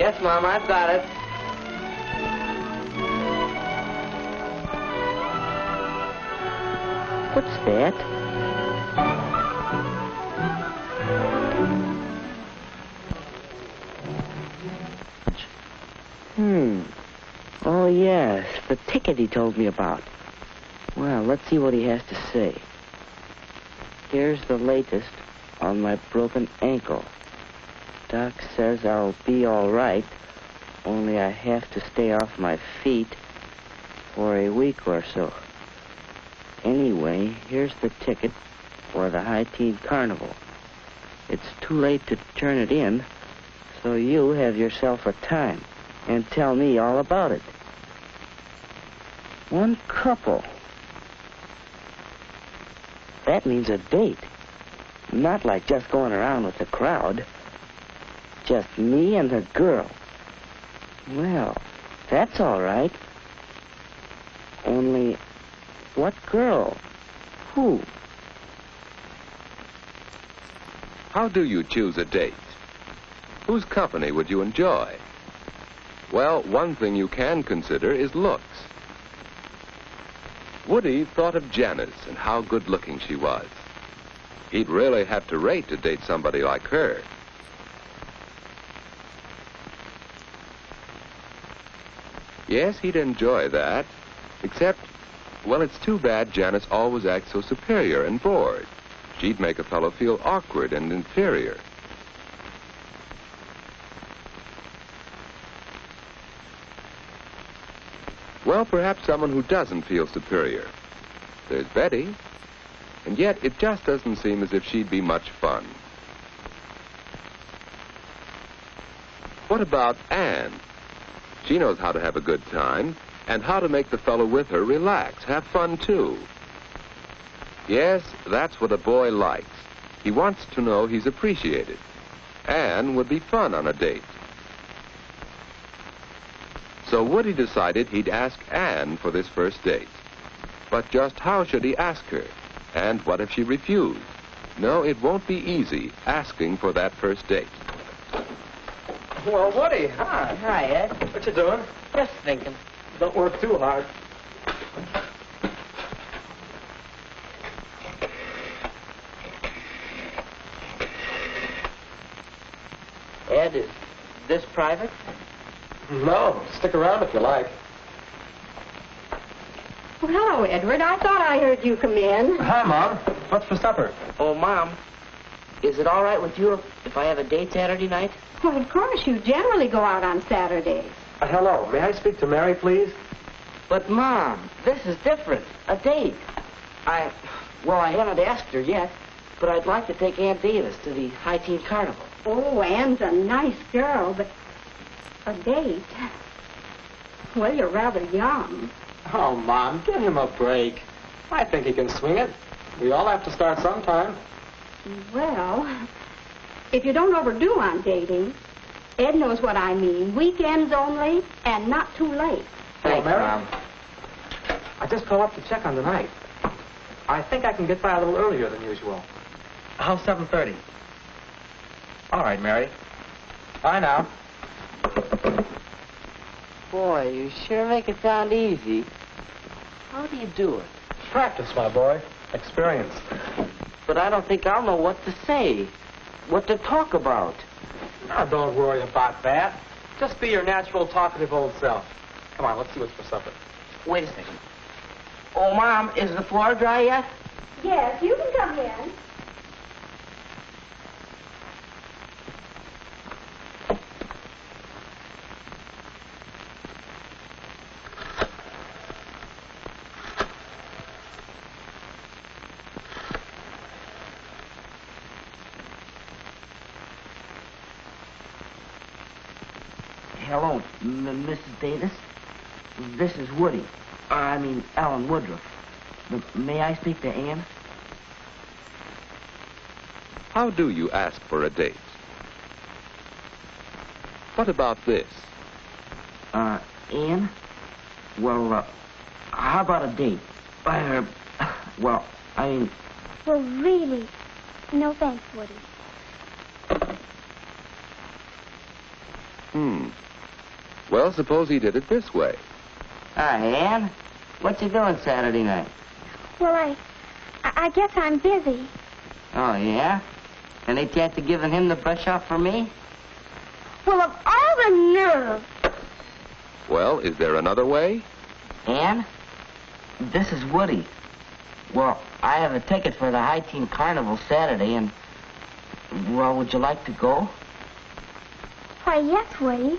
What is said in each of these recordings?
Yes, Mom, I've got it. What's that? Oh, yes, the ticket he told me about. Well, let's see what he has to say. Here's the latest on my broken ankle. Doc says I'll be all right, only I have to stay off my feet for a week or so. Anyway, here's the ticket for the High Teen Carnival. It's too late to turn it in, so you have yourself a time and tell me all about it. One couple. That means a date. Not like just going around with the crowd. Just me and the girl. Well, that's all right. Only, what girl? Who? How do you choose a date? Whose company would you enjoy? Well, one thing you can consider is looks. Woody thought of Janice and how good-looking she was. He'd really have to rate to date somebody like her. Yes, he'd enjoy that, except, well, it's too bad Janice always acts so superior and bored. She'd make a fellow feel awkward and inferior. Well, perhaps someone who doesn't feel superior. There's Betty, and yet it just doesn't seem as if she'd be much fun. What about Anne? She knows how to have a good time and how to make the fellow with her relax, have fun too. Yes, that's what a boy likes. He wants to know he's appreciated. Anne would be fun on a date. So Woody decided he'd ask Anne for this first date. But just how should he ask her? And what if she refused? No, it won't be easy asking for that first date. Well, Woody, hi. Hi, Ed. What you doing? Just thinking. Don't work too hard. Ed, is this private? No, stick around if you like. Well, hello, Edward. I thought I heard you come in. Hi, Mom. What's for supper? Oh, Mom, is it all right with you if I have a date Saturday night? Well, of course, you generally go out on Saturdays. Hello. May I speak to Mary, please? But, Mom, this is different. A date. I haven't asked her yet, but I'd like to take Aunt Davis to the High Teen Carnival. Oh, Anne's a nice girl, but a date? Well, you're rather young. Oh, Mom, give him a break. I think he can swing it. We all have to start sometime. Well, if you don't overdo on dating, Ed knows what I mean. Weekends only, and not too late. Thanks, Mary? Mom. I just called up to check on the night. I think I can get by a little earlier than usual. How's 7:30? All right, Mary. Bye now. Boy, you sure make it sound easy. How do you do it? Practice, my boy. Experience. But I don't think I'll know what to say, what to talk about. Now, don't worry about that. Just be your natural, talkative old self. Come on, let's see what's for supper. Wait a second. Oh, Mom, is the floor dry yet? Yes, you can come in. Hello, Mrs. Davis. This is Woody. Alan Woodruff. May I speak to Anne? How do you ask for a date? What about this? Anne? Well, how about a date? Well, really, no thanks, Woody. Well, suppose he did it this way. Hi, Ann. What you doing Saturday night? Well, I guess I'm busy. Oh, yeah? Any chance of giving him the brush off for me? Well, of all the nerve. Well, is there another way? Ann, this is Woody. Well, I have a ticket for the High Teen Carnival Saturday, and, well, would you like to go? Why, yes, Woody.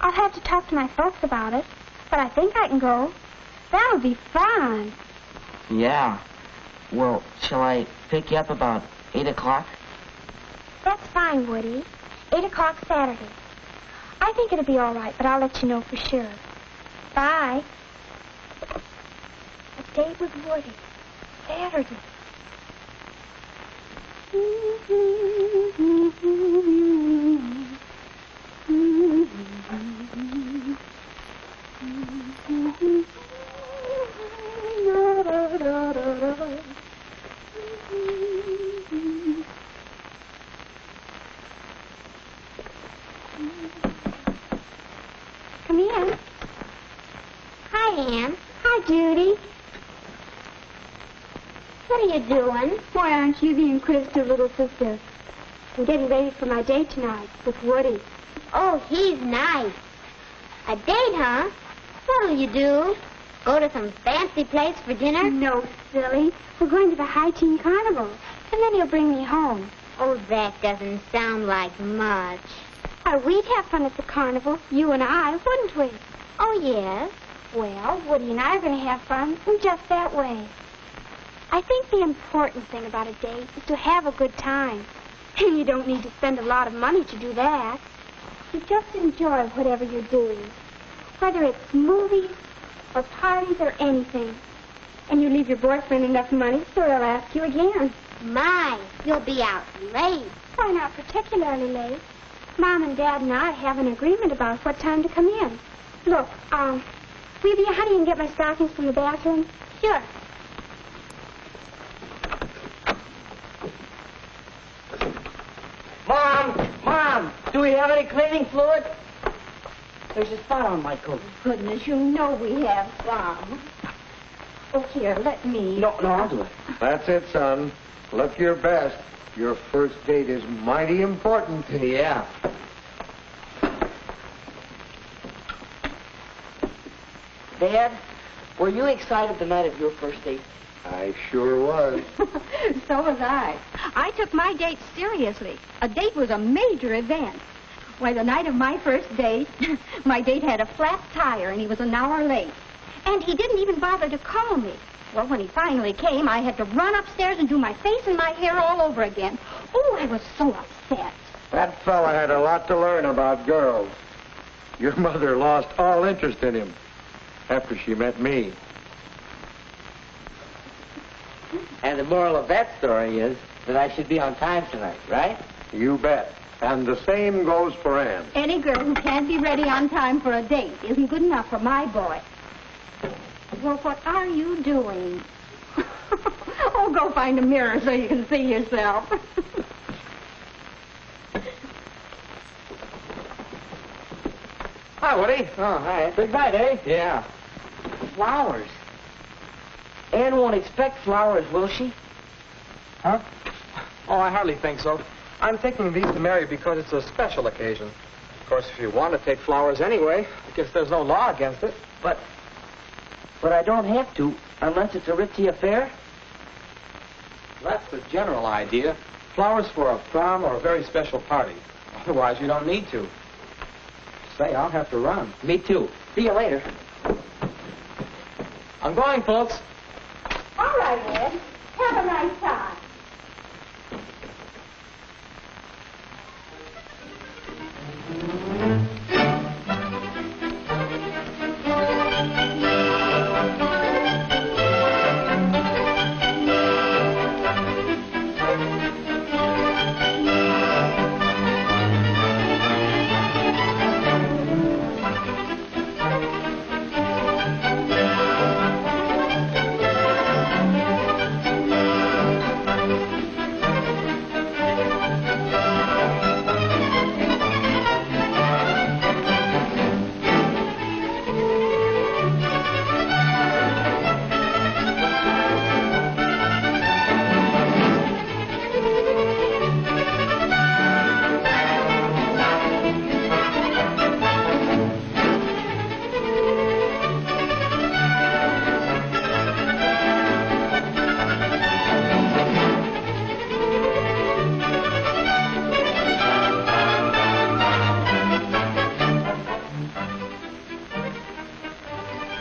I'll have to talk to my folks about it, but I think I can go. That'll be fun. Yeah. Well, shall I pick you up about 8 o'clock? That's fine, Woody. 8 o'clock Saturday. I think it'll be all right, but I'll let you know for sure. Bye. A date with Woody. Saturday. Come in. Hi, Ann. Hi, Judy. What are you doing? Why aren't you the inquisitive little sister? I'm getting ready for my date tonight with Woody. Oh, he's nice. A date, huh? What'll you do? Go to some fancy place for dinner? No, silly. We're going to the High Teen Carnival, and then he'll bring me home. Oh, that doesn't sound like much. We'd have fun at the carnival, you and I, wouldn't we? Oh, yes. Well, Woody and I are going to have fun in just that way. I think the important thing about a date is to have a good time. You don't need to spend a lot of money to do that. You just enjoy whatever you're doing, whether it's movies or parties or anything. And you leave your boyfriend enough money so he'll ask you again. My, you'll be out late. Why, not particularly late. Mom and Dad and I have an agreement about what time to come in. Look, will you be honey and get my stockings from the bathroom? Sure. Mom, do we have any cleaning fluid? There's a spot on my coat. Goodness, you know we have some. Oh, here, let me. No, I'll do it. That's it, son. Look your best. Your first date is mighty important. Yeah. Dad, were you excited the night of your first date? I sure was. So was I. I took my date seriously. A date was a major event. Why, the night of my first date, my date had a flat tire and he was an hour late. And he didn't even bother to call me. Well, when he finally came, I had to run upstairs and do my face and my hair all over again. Oh, I was so upset. That fella had a lot to learn about girls. Your mother lost all interest in him after she met me. And the moral of that story is that I should be on time tonight, right? You bet. And the same goes for Ann. Any girl who can't be ready on time for a date isn't good enough for my boy. Well, what are you doing? Oh, go find a mirror so you can see yourself. Hi, Woody. Oh, hi. Big night, eh? Yeah. Flowers. Ann won't expect flowers, will she? Huh? Oh, I hardly think so. I'm taking these to Mary because it's a special occasion. Of course, if you want to take flowers anyway, I guess there's no law against it. But I don't have to, unless it's a ritzy affair. That's the general idea. Flowers for a prom or a very special party. Otherwise, you don't need to. Say, I'll have to run. Me too. See you later. I'm going, folks. All right, Ed. Have a nice time.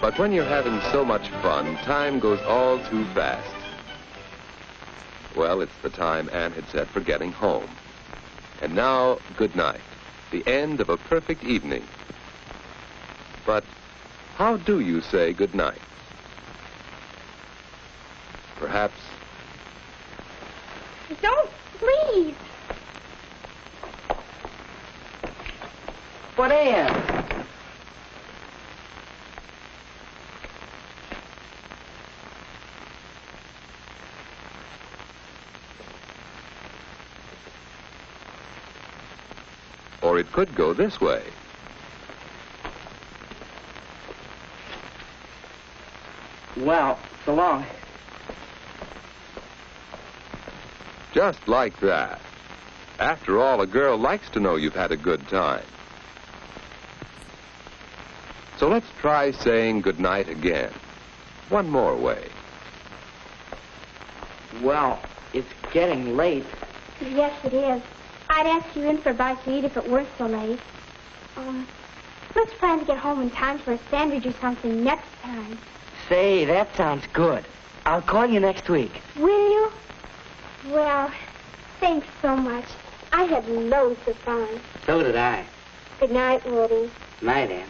But when you're having so much fun, time goes all too fast. Well, it's the time Ann had set for getting home. And now, good night. The end of a perfect evening. But how do you say good night? Perhaps... Don't, please. What, Ann? Or it could go this way. Well, so long. Just like that. After all, a girl likes to know you've had a good time. So let's try saying goodnight again. One more way. Well, it's getting late. Yes, it is. I'd ask you in for a bite to eat if it weren't so late. Let's plan to get home in time for a sandwich or something next time. Say, that sounds good. I'll call you next week. Will you? Well, thanks so much. I had loads of fun. So did I. Good night, Woody. Night, Ann.